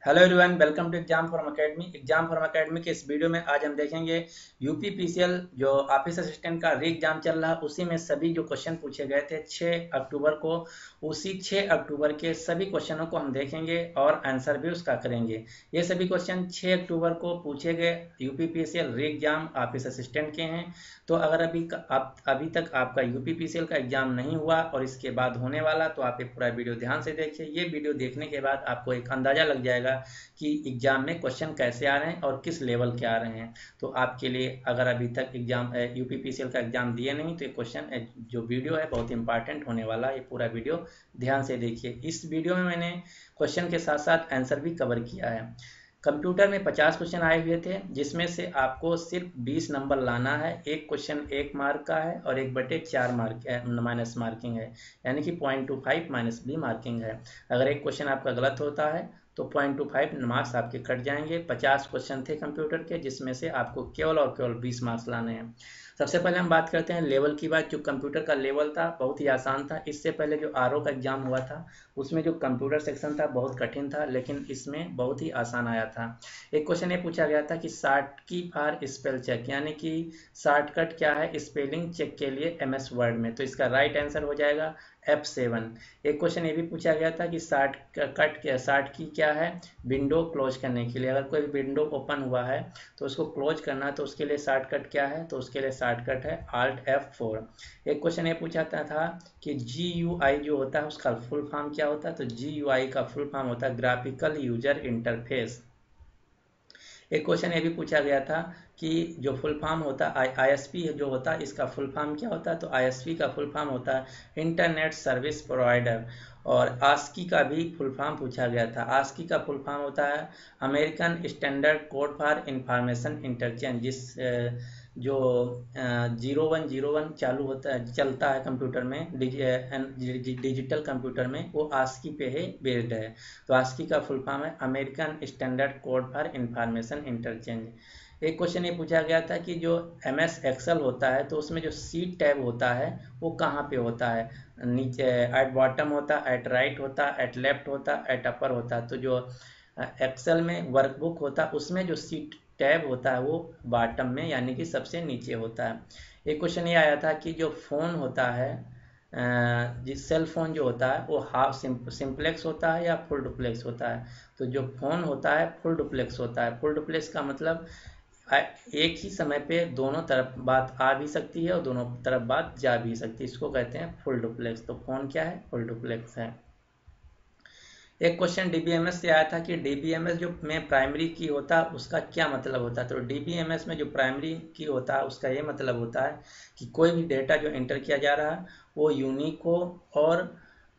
Hello everyone, welcome to Exam Form Academy. Exam Form Academy के इस video में आज हम देखेंगे यूपी पीसीएल जो ऑफिस असिस्टेंट का री एग्जाम चल रहा है, उसी में सभी जो क्वेश्चन पूछे गए थे 6 अक्टूबर को, उसी 6 अक्टूबर के सभी क्वेश्चनों को हम देखेंगे और आंसर भी उसका करेंगे। ये सभी क्वेश्चन 6 अक्टूबर को पूछे गए यूपी पीसीएल री एग्जाम ऑफिस असिस्टेंट के हैं। तो अगर अभी तक आपका यूपी पीसीएल का एग्जाम नहीं हुआ और इसके बाद होने वाला, तो आप ये पूरा वीडियो ध्यान से देखिए। ये वीडियो देखने के बाद आपको एक अंदाजा लग जाएगा कि एग्जाम में क्वेश्चन कैसे आ रहे हैं और किस लेवल के आ रहे हैं। तो आपके लिए, अगर अभी तक एग्जाम यूपीपीसीएल का एग्जाम दिए नहीं, तो ये क्वेश्चन जो वीडियो है बहुत इंपॉर्टेंट होने वाला है। ये पूरा वीडियो ध्यान से देखिए। इस वीडियो में मैंने क्वेश्चन के साथ साथ आंसर भी कवर किया है। कंप्यूटर में 50 क्वेश्चन आए हुए थे, जिसमें से आपको सिर्फ 20 नंबर लाना है। एक क्वेश्चन 1 मार्क का है और 1/4 मार्क माइनस मार्किंग है, यानी कि 0.25 माइनस बी मार्किंग है। अगर एक क्वेश्चन आपका गलत होता है तो 0.25 मार्क्स आपके कट जाएंगे। 50 क्वेश्चन थे कंप्यूटर के, जिसमें से आपको केवल और केवल 20 मार्क्स लाने हैं। सबसे पहले हम बात करते हैं लेवल की बात। जो कंप्यूटर का लेवल था बहुत ही आसान था। इससे पहले जो आरओ का एग्जाम हुआ था, उसमें जो कंप्यूटर सेक्शन था बहुत कठिन था, लेकिन इसमें बहुत ही आसान आया था। एक क्वेश्चन ये पूछा गया था कि शॉर्टकी फॉर स्पेल चेक, यानी कि शॉर्टकट क्या है स्पेलिंग चेक के लिए एमएस वर्ड में। तो इसका राइट आंसर हो जाएगा F7। एक क्वेश्चन ये भी पूछा गया था कि शॉर्ट की क्या है विंडो क्लोज करने के लिए। अगर कोई विंडो ओपन हुआ है तो उसको क्लोज करना है, तो उसके लिए शॉर्टकट क्या है, तो उसके लिए शॉर्टकट है Alt F4। एक क्वेश्चन ये पूछा था कि GUI जो होता है उसका फुल फॉर्म क्या होता है। तो GUI का फुल फॉर्म होता है ग्राफिकल यूजर इंटरफेस। एक क्वेश्चन ये भी पूछा गया था कि जो फुल फॉर्म होता है आईएसपी जो होता है, इसका फुल फॉर्म क्या होता है। तो आईएसपी का फुल फॉर्म होता है इंटरनेट सर्विस प्रोवाइडर। और आस्की का भी फुल फॉर्म पूछा गया था। आस्की का फुल फॉर्म होता है American standard code for information interchange. जो 0101 चालू होता है, चलता है कंप्यूटर में, डिजिटल कंप्यूटर में, वो आस्की पे है बेस्ड है। तो आस्की का फुल फॉर्म है American standard code for information interchange. एक क्वेश्चन ये पूछा गया था कि जो MS एक्सेल होता है, तो उसमें जो सीट टैब होता है वो कहाँ पे होता है। नीचे एट बॉटम होता है, एट राइट होता है, एट लेफ्ट होता है, एट अपर होता है। तो जो एक्सेल में वर्कबुक होता है, उसमें जो सीट टैब होता है वो बॉटम में, यानी कि सबसे नीचे होता है। एक क्वेश्चन ये आया था कि जो फ़ोन होता है, जिस सेल फोन जो होता है वो हाफ सिंप्लेक्स होता है या फुल डुप्लेक्स होता है। तो जो फोन होता है फुल डुप्लेक्स होता है। फुल डुप्लेक्स का मतलब एक ही समय पे दोनों तरफ बात आ भी सकती है और दोनों तरफ बात जा भी सकती है, इसको कहते हैं फुल डुप्लेक्स। तो फोन क्या है, फुल डुप्लेक्स है। एक क्वेश्चन डीबीएमएस से आया था कि डीबीएमएस जो में प्राइमरी की होता है उसका क्या मतलब होता है। तो डीबीएमएस में जो प्राइमरी की होता है उसका ये मतलब होता है कि कोई भी डेटा जो एंटर किया जा रहा है वो यूनिक हो और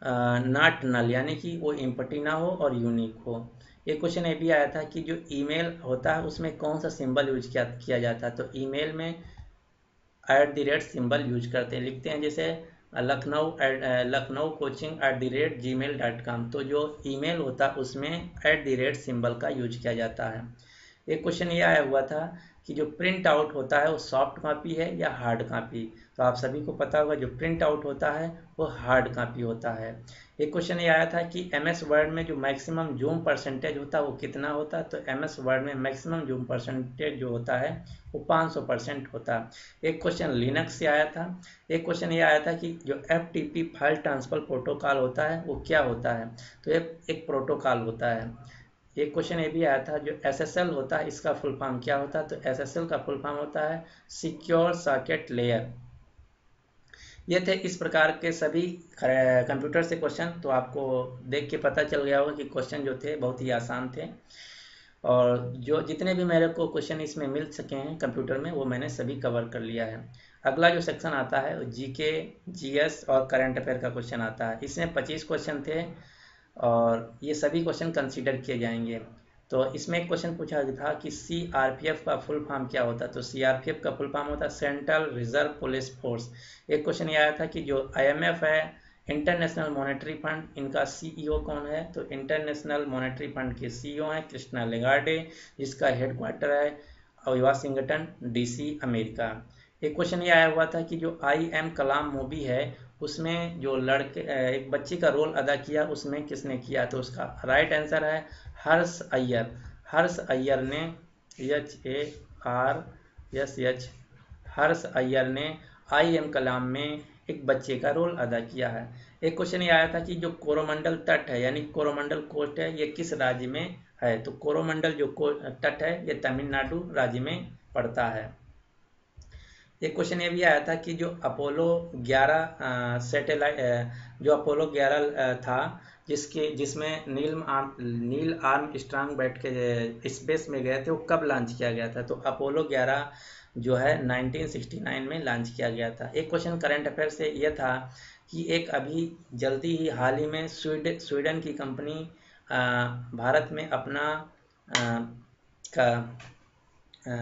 नॉट नल, यानी कि वो एम्प्टी ना हो और यूनिक हो। एक क्वेश्चन ये भी आया था कि जो ईमेल होता है उसमें कौन सा सिंबल यूज किया जाता है। तो ईमेल में @ सिंबल यूज करते हैं, लिखते हैं जैसे लखनऊ coaching@gmail.com। तो जो ईमेल होता है उसमें @ सिंबल का यूज किया जाता है। एक क्वेश्चन ये आया हुआ था कि जो प्रिंट आउट होता है वो सॉफ्ट कॉपी है या हार्ड कॉपी। तो आप सभी को पता होगा जो प्रिंट आउट होता है वो हार्ड कॉपी होता है। एक क्वेश्चन ये आया था कि MS वर्ड में जो मैक्सिमम जूम परसेंटेज होता है वो कितना होता है। तो MS वर्ड में मैक्सिमम जूम परसेंटेज जो होता है वो 500% होता है। एक क्वेश्चन लिनक्स से आया था। एक क्वेश्चन ये आया था कि जो FTP फाइल ट्रांसफर प्रोटोकॉल होता है वो क्या होता है। तो ये एक प्रोटोकॉल होता है। एक क्वेश्चन ये भी आया था जो SSL होता है इसका फुल फॉर्म क्या होता है। तो SSL का फुल फॉर्म होता है सिक्योर सॉकेट लेयर। ये थे इस प्रकार के सभी कंप्यूटर से क्वेश्चन। तो आपको देख के पता चल गया होगा कि क्वेश्चन जो थे बहुत ही आसान थे, और जो जितने भी मेरे को क्वेश्चन इसमें मिल सके हैं कंप्यूटर में वो मैंने सभी कवर कर लिया है। अगला जो सेक्शन आता है GK GS और करंट अफेयर का क्वेश्चन आता है। इसमें 25 क्वेश्चन थे और ये सभी क्वेश्चन कंसीडर किए जाएंगे। तो इसमें एक क्वेश्चन पूछा था कि CRPF का फुल फॉर्म क्या होता है। तो CRPF का फुल फॉर्म होता है सेंट्रल रिजर्व पुलिस फोर्स। एक क्वेश्चन ये आया था कि जो IMF है, इंटरनेशनल मॉनेटरी फंड, इनका CEO कौन है। तो इंटरनेशनल मॉनेटरी फंड के CEO हैं कृष्णा लेगार्डे, जिसका हेडक्वार्टर है वाशिंगटन DC अमेरिका। एक क्वेश्चन ये आया हुआ था कि जो IM कलाम मूवी है उसमें जो लड़के एक बच्ची का रोल अदा किया उसमें किसने किया, तो उसका राइट आंसर है हर्ष अय्यर। हर्ष अय्यर ने HARSH हर्ष अय्यर ने IM कलाम में एक बच्चे का रोल अदा किया है। एक क्वेश्चन ये आया था कि जो कोरोमंडल तट है यानी कोरोमंडल कोस्ट है ये किस राज्य में है, तो कोरोमंडल जो तट है ये तमिलनाडु राज्य में पड़ता है। एक क्वेश्चन ये भी आया था कि जो अपोलो 11 सैटेलाइट जो अपोलो 11 था जिसमें नील आर्मस्ट्रांग बैठ के स्पेस में गए थे, वो कब लॉन्च किया गया था, तो अपोलो 11 जो है 1969 में लॉन्च किया गया था। एक क्वेश्चन करंट अफेयर से यह था कि एक अभी जल्दी ही हाल ही में स्वीडन की कंपनी भारत में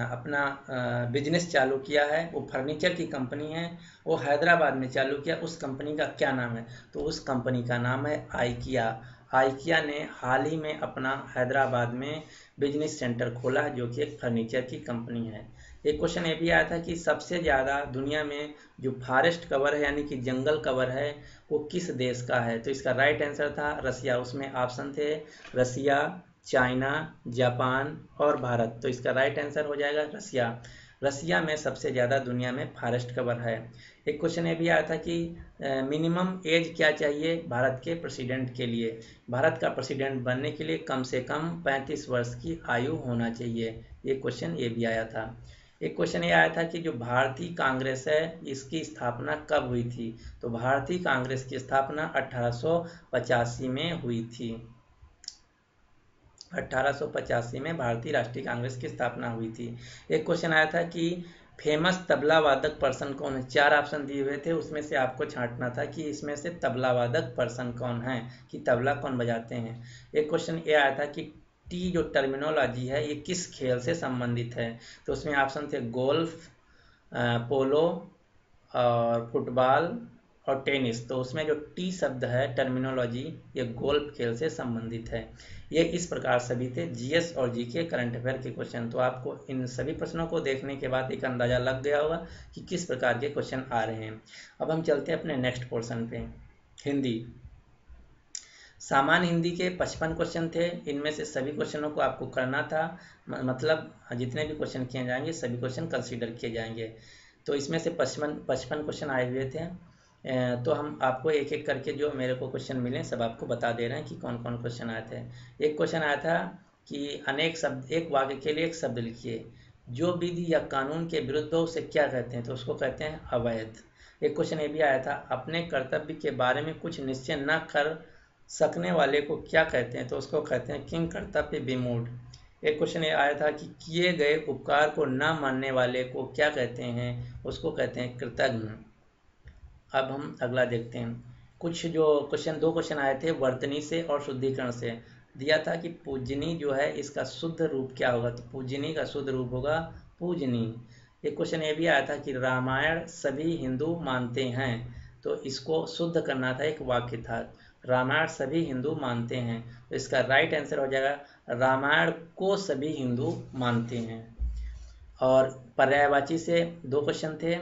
अपना बिजनेस चालू किया है। वो फर्नीचर की कंपनी है, वो हैदराबाद में चालू किया। उस कंपनी का क्या नाम है, तो उस कंपनी का नाम है आइकिया। आइकिया ने हाल ही में अपना हैदराबाद में बिजनेस सेंटर खोला जो कि एक फर्नीचर की कंपनी है। एक क्वेश्चन ये भी आया था कि सबसे ज़्यादा दुनिया में जो फॉरेस्ट कवर है यानी कि जंगल कवर है वो किस देश का है, तो इसका राइट आंसर था रसिया। उसमें ऑप्शन थे रसिया, चाइना, जापान और भारत, तो इसका राइट आंसर हो जाएगा रसिया। रसिया में सबसे ज़्यादा दुनिया में फॉरेस्ट कवर है। एक क्वेश्चन ये भी आया था कि मिनिमम एज क्या चाहिए भारत के प्रेसिडेंट के लिए। भारत का प्रेसिडेंट बनने के लिए कम से कम 35 वर्ष की आयु होना चाहिए। ये क्वेश्चन ये भी आया था। एक क्वेश्चन ये आया था कि जो भारतीय कांग्रेस है इसकी स्थापना कब हुई थी, तो भारतीय कांग्रेस की स्थापना 1885 में हुई थी। 1885 में भारतीय राष्ट्रीय कांग्रेस की स्थापना हुई थी। एक क्वेश्चन आया था कि फेमस तबला वादक पर्सन कौन है। 4 ऑप्शन दिए हुए थे, उसमें से आपको छांटना था कि इसमें से तबला वादक पर्सन कौन है, कि तबला कौन बजाते हैं। एक क्वेश्चन ये आया था कि टी जो टर्मिनोलॉजी है ये किस खेल से संबंधित है, तो उसमें ऑप्शन थे गोल्फ, पोलो और फुटबॉल और टेनिस। तो उसमें जो टी शब्द है टर्मिनोलॉजी ये गोल्फ खेल से संबंधित है। ये इस प्रकार सभी थे जीएस और जीके करंट अफेयर के क्वेश्चन। तो आपको इन सभी प्रश्नों को देखने के बाद एक अंदाजा लग गया होगा कि किस प्रकार के क्वेश्चन आ रहे हैं। अब हम चलते हैं अपने नेक्स्ट पोर्शन पे, हिंदी। सामान्य हिंदी के 55 क्वेश्चन थे। इनमें से सभी क्वेश्चनों को आपको करना था, मतलब जितने भी क्वेश्चन किए जाएंगे सभी क्वेश्चन कंसीडर किए जाएंगे। तो इसमें से 55 क्वेश्चन आए हुए थे। तो हम आपको एक एक करके जो मेरे को क्वेश्चन मिले सब आपको बता दे रहे हैं कि कौन कौन क्वेश्चन आए थे। एक क्वेश्चन आया था कि अनेक शब्द, एक वाक्य के लिए एक शब्द लिखिए, जो विधि या कानून के विरुद्ध हो उसे क्या कहते हैं, तो उसको कहते हैं अवैध। एक क्वेश्चन ये भी आया था, अपने कर्तव्य के बारे में कुछ निश्चय न कर सकने वाले को क्या कहते हैं, तो उसको कहते हैं किंग कर्तव्य विमूढ़। एक क्वेश्चन ये आया था कि किए गए उपकार को न मानने वाले को क्या कहते हैं, उसको कहते हैं कृतघ्न। अब हम अगला देखते हैं। कुछ जो क्वेश्चन, 2 क्वेश्चन आए थे वर्तनी से और शुद्धिकरण से। दिया था कि पूजनी जो है इसका शुद्ध रूप क्या होगा, तो पूजनी का शुद्ध रूप होगा पूजनी। एक क्वेश्चन ये भी आया था कि रामायण सभी हिंदू मानते हैं, तो इसको शुद्ध करना था, एक वाक्य था रामायण सभी हिंदू मानते हैं, तो इसका राइट आंसर हो जाएगा रामायण को सभी हिंदू मानते हैं। और पर्यायवाची से 2 क्वेश्चन थे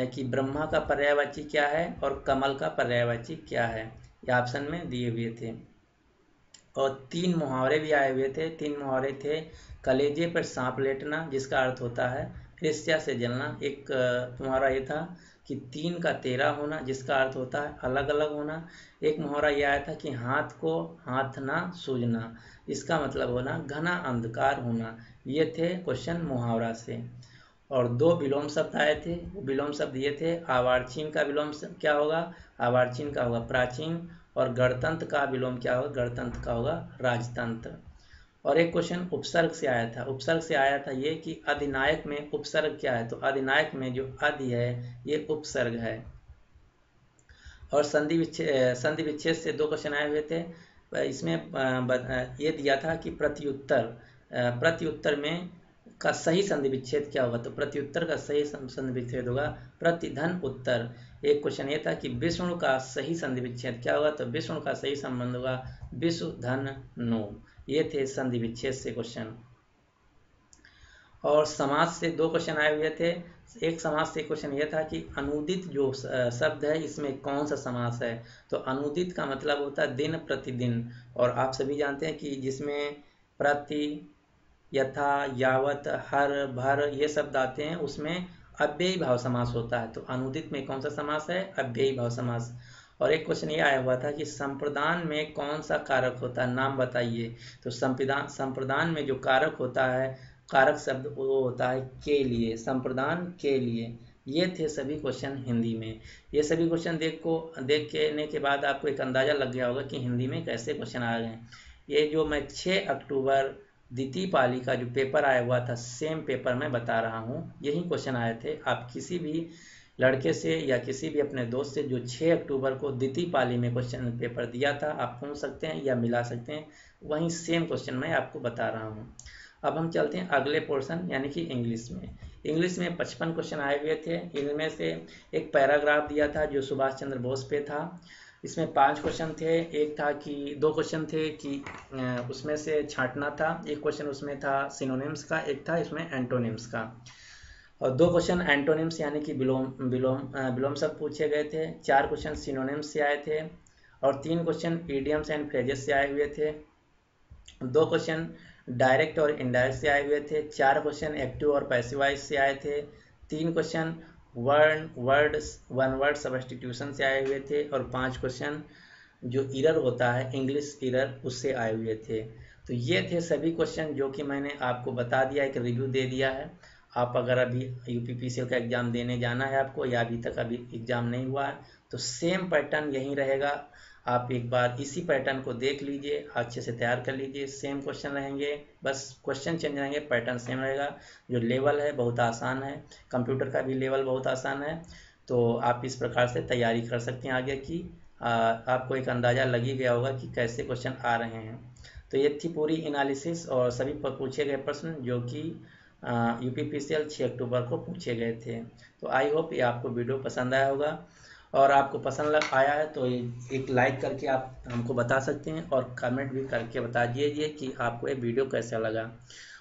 कि ब्रह्मा का पर्यायवाची क्या है और कमल का पर्यायवाची क्या है, ये ऑप्शन में दिए हुए थे। और 3 मुहावरे भी आए हुए थे। 3 मुहावरे थे, कलेजे पर सांप लेटना जिसका अर्थ होता है ईर्ष्या से जलना। एक मुहावरा ये था कि 3 का 13 होना जिसका अर्थ होता है अलग अलग होना। एक मुहावरा ये आया था कि हाथ को हाथ ना सूझना, इसका मतलब होना घना अंधकार होना। ये थे क्वेश्चन मुहावरा से। और 2 विलोम शब्द आए थे, वो विलोम शब्द ये थे, आवारचीन का विलोम क्या होगा, आवारचीन का होगा प्राचीन, और गणतंत्र का विलोम क्या होगा, गणतंत्र का होगा राजतंत्र। और एक क्वेश्चन उपसर्ग से आया था। उपसर्ग से आया था ये कि अधिनायक में उपसर्ग क्या है, तो अधिनायक में जो अधि है ये उपसर्ग है। और संधि विच्छेद से 2 क्वेश्चन आए हुए थे। इसमें ये दिया था कि प्रत्युत्तर में का सही संधि विच्छेद क्या होगा, तो प्रत्युत्तर का सही संधि विच्छेद होगा प्रतिधन उत्तर। एक क्वेश्चन ये था कि विष्णु का सही संधि विच्छेद क्या होगा, तो विष्णु का सही संबंध होगा विषु धन नो। ये थे संधि विच्छेद से क्वेश्चन। और समास से 2 क्वेश्चन आए हुए थे। एक समास से क्वेश्चन यह था कि अनुदित जो शब्द है इसमें कौन सा समास है। तो अनुदित का मतलब होता है दिन प्रतिदिन, और आप सभी जानते हैं कि जिसमें प्रति, यथा, यावत, हर, भर ये शब्द आते हैं उसमें अव्ययी भाव समास होता है। तो अनुदित में कौन सा समास है, अव्ययी भाव समास। और एक क्वेश्चन ये आया हुआ था कि संप्रदान में कौन सा कारक होता है, नाम बताइए। तो संप्रदान में जो कारक होता है, कारक शब्द वो होता है के लिए, संप्रदान के लिए। ये थे सभी क्वेश्चन हिंदी में। ये सभी क्वेश्चन देख के बाद आपको एक अंदाजा लग गया होगा कि हिंदी में कैसे क्वेश्चन आ गए। ये जो मैं 6 अक्टूबर द्वितीय पाली का जो पेपर आया हुआ था, सेम पेपर मैं बता रहा हूँ, यही क्वेश्चन आए थे। आप किसी भी लड़के से या किसी भी अपने दोस्त से जो 6 अक्टूबर को द्वितीय पाली में क्वेश्चन पेपर दिया था, आप पूछ सकते हैं या मिला सकते हैं, वही सेम क्वेश्चन मैं आपको बता रहा हूँ। अब हम चलते हैं अगले पोर्शन यानी कि इंग्लिश में। इंग्लिश में 55 क्वेश्चन आए हुए थे। इनमें से एक पैराग्राफ दिया था जो सुभाष चंद्र बोस पे था। इसमें 5 क्वेश्चन थे। एक था कि 2 क्वेश्चन थे कि उसमें से छांटना था। एक क्वेश्चन उसमें था सिनोनिम्स का, एक था इसमें एंटोनिम्स का। और 2 क्वेश्चन एंटोनिम्स यानी कि विलोम शब्द पूछे गए थे। 4 क्वेश्चन सिनोनिम्स से आए थे और 3 क्वेश्चन इडियम्स एंड फ्रेजेस से आए हुए थे। 2 क्वेश्चन डायरेक्ट और इनडायरेक्ट से आए हुए थे। 4 क्वेश्चन एक्टिव और पैसिवाइज से आए थे। 3 क्वेश्चन वन वर्ड सब्स्टिट्यूशन से आए हुए थे और 5 क्वेश्चन जो इरर होता है, इंग्लिश इरर, उससे आए हुए थे। तो ये थे सभी क्वेश्चन जो कि मैंने आपको बता दिया, एक रिव्यू दे दिया है। आप अगर अभी यूपीपीसीएल का एग्ज़ाम देने जाना है आपको, या अभी तक एग्ज़ाम नहीं हुआ है, तो सेम पैटर्न यही रहेगा। आप एक बार इसी पैटर्न को देख लीजिए, अच्छे से तैयार कर लीजिए। सेम क्वेश्चन रहेंगे, बस क्वेश्चन चेंज रहेंगे, पैटर्न सेम रहेगा। जो लेवल है बहुत आसान है, कंप्यूटर का भी लेवल बहुत आसान है। तो आप इस प्रकार से तैयारी कर सकते हैं आगे की। आपको एक अंदाज़ा लग ही गया होगा कि कैसे क्वेश्चन आ रहे हैं। तो ये थी पूरी एनालिसिस और सभी पूछे गए प्रश्न जो कि यूपीपीसीएल 6 अक्टूबर को पूछे गए थे। तो आई होप ये आपको वीडियो पसंद आया होगा, और आपको पसंद आया है तो एक लाइक करके आप हमको बता सकते हैं और कमेंट भी करके बता दीजिए कि आपको ये वीडियो कैसा लगा।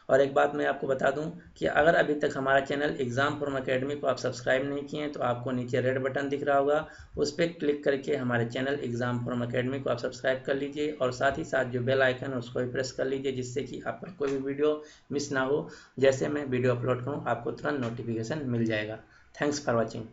और एक बात मैं आपको बता दूं कि अगर अभी तक हमारा चैनल एग्ज़ाम फॉर्म अकेडमी को आप सब्सक्राइब नहीं किए हैं तो आपको नीचे रेड बटन दिख रहा होगा, उस पर क्लिक करके हमारे चैनल एग्ज़ाम फॉर्म अकेडमी को आप सब्सक्राइब कर लीजिए और साथ ही साथ जो बेल आइकन है उसको भी प्रेस कर लीजिए, जिससे कि आपका कोई भी वीडियो मिस ना हो। जैसे मैं वीडियो अपलोड करूँ आपको तुरंत नोटिफिकेशन मिल जाएगा। Thanks for watching.